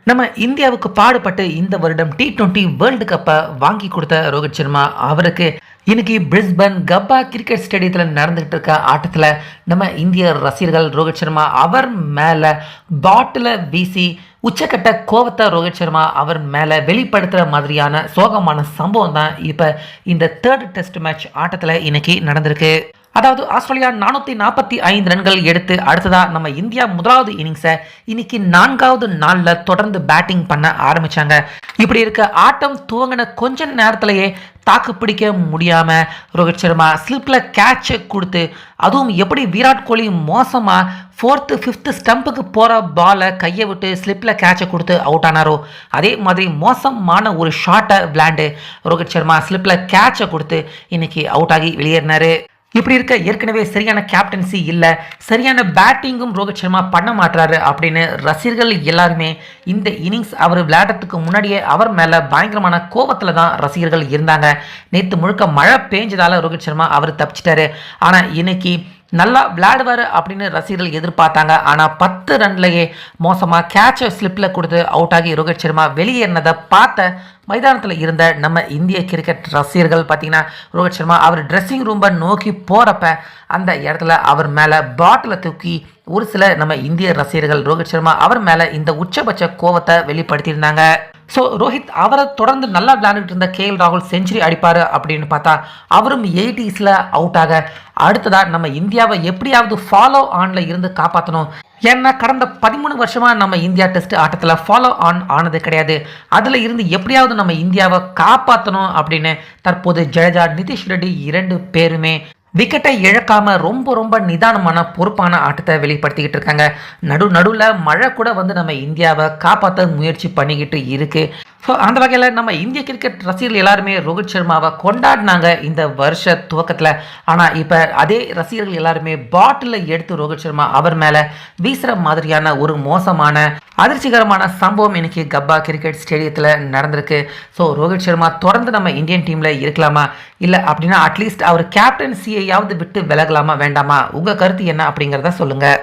நம்ம இந்தியாவுக்கு பாடுபட்டு இந்த வருடம் T20 வேர்ல்டு கப்பை வாங்கி கொடுத்த ரோஹித் சர்மா அவருக்கு இன்னைக்கு பிரிஸ்பன் கப்பா கிரிக்கெட் ஸ்டேடியத்தில் நடந்துகிட்டு இருக்க ஆட்டத்தில் நம்ம இந்திய ரசிகர்கள் ரோஹித் சர்மா அவர் மேலே பாட்டிலை வீசி உச்சக்கட்ட கோவத்தை ரோஹித் சர்மா அவர் மேலே வெளிப்படுத்துகிற மாதிரியான சோகமான சம்பவம் தான் இப்போ இந்த தேர்ட் டெஸ்ட் மேட்ச் ஆட்டத்தில் இன்னைக்கு நடந்திருக்கு. அதாவது ஆஸ்திரேலியா 445 ரன்கள் எடுத்து அடுத்ததாக நம்ம இந்தியா முதலாவது இன்னிங்ஸை இன்னைக்கு 4வது நாளில் தொடர்ந்து பேட்டிங் பண்ண ஆரம்பித்தாங்க. இப்படி இருக்க ஆட்டம் துவங்கின கொஞ்ச நேரத்திலேயே தாக்கு பிடிக்க முடியாமல் ரோஹித் சர்மா ஸ்லிப்பில் கேட்சை கொடுத்து, அதுவும் எப்படி விராட் கோலி மோசமாக 4th 5th ஸ்டம்புக்கு போகிற பாலை கையை விட்டு ஸ்லிப்பில் கேட்சை கொடுத்து அவுட் ஆனாரோ அதே மாதிரி மோசமான ஒரு ஷாட்டை விளையாண்டு ரோஹித் சர்மா ஸ்லிப்பில் கேட்சை கொடுத்து இன்னைக்கு அவுட் ஆகி வெளியேறினார். இப்படி இருக்க ஏற்கனவே சரியான கேப்டன்சி இல்லை, சரியான பேட்டிங்கும் ரோஹித் சர்மா பண்ண மாட்டாரு அப்படின்னு ரசிகர்கள் எல்லாருமே இந்த இன்னிங்ஸ் அவர் விளையாடுறதுக்கு முன்னாடியே அவர் மேலே பயங்கரமான கோபத்தில் தான் ரசிகர்கள் இருந்தாங்க. நேற்று முழுக்க மழை பெஞ்சதால ரோஹித் சர்மா அவர் தப்பிச்சிட்டாரு. ஆனால் இன்னைக்கு நல்லா விளையாடுவார் அப்படின்னு ரசிகர்கள் எதிர்பார்த்தாங்க. ஆனால் 10 ரன்லையே மோசமாக கேட்சை ஸ்லிப்பில் கொடுத்து அவுட் ஆகி ரோஹித் சர்மா வெளியேறினதை பார்த்த மைதானத்தில் இருந்த நம்ம இந்திய கிரிக்கெட் ரசிகர்கள் பார்த்தீங்கன்னா ரோஹித் சர்மா அவர் ட்ரெஸ்ஸிங் ரூமை நோக்கி போகிறப்ப அந்த இடத்துல அவர் மேலே பாட்டிலை தூக்கி ஒரு சில நம்ம இந்திய ரசிகர்கள் ரோஹித் சர்மா அவர் மேலே இந்த உச்சபட்ச கோவத்தை வெளிப்படுத்தியிருந்தாங்க. ஸோ ரோஹித் அவரை தொடர்ந்து நல்லா விளையாண்டுட்டு இருந்த KL ராகுல் செஞ்சுரி அடிப்பார் அப்படின்னு பார்த்தா அவரும் 80s அவுட் ஆக அடுத்ததாக நம்ம இந்தியாவை எப்படியாவது ஃபாலோ ஆனில் இருந்து காப்பாற்றணும். ஏன்னா கடந்த 13 வருஷமாக நம்ம இந்தியா டெஸ்ட் ஆட்டத்தில் ஃபாலோ ஆன் ஆனது கிடையாது. அதில் இருந்து எப்படியாவது நம்ம இந்தியாவை காப்பாற்றணும் அப்படின்னு தற்போது ஜடேஜா, நிதிஷ் ரெட்டி 2 பேருமே விக்கெட்டை இழக்காமல் ரொம்ப நிதானமான பொறுப்பான ஆட்டத்தை வெளிப்படுத்திக்கிட்டு இருக்காங்க. நடுவில் மழை கூட வந்து நம்ம இந்தியாவை காப்பாற்ற முயற்சி பண்ணிக்கிட்டு இருக்கு. ஸோ அந்த வகையில் நம்ம இந்திய கிரிக்கெட் ரசிகர்கள் எல்லாருமே ரோஹித் சர்மாவை கொண்டாடினாங்க இந்த வருஷ துவக்கத்தில். ஆனால் இப்போ அதே ரசிகர்கள் எல்லாருமே பாட்டிலை எடுத்து ரோஹித் சர்மா அவர் மேலே வீசுகிற மாதிரியான ஒரு மோசமான அதிர்ச்சிகரமான சம்பவம் இன்னைக்கு கப்பா கிரிக்கெட் ஸ்டேடியத்தில் நடந்திருக்கு. ஸோ ரோஹித் சர்மா தொடர்ந்து நம்ம இந்தியன் டீமில் இருக்கலாமா, இல்லை அப்படின்னா அட்லீஸ்ட் அவர் கேப்டன்சியையாவது விட்டு விலகலாமா வேண்டாமா? உங்கள் கருத்து என்ன அப்படிங்கிறத சொல்லுங்கள்.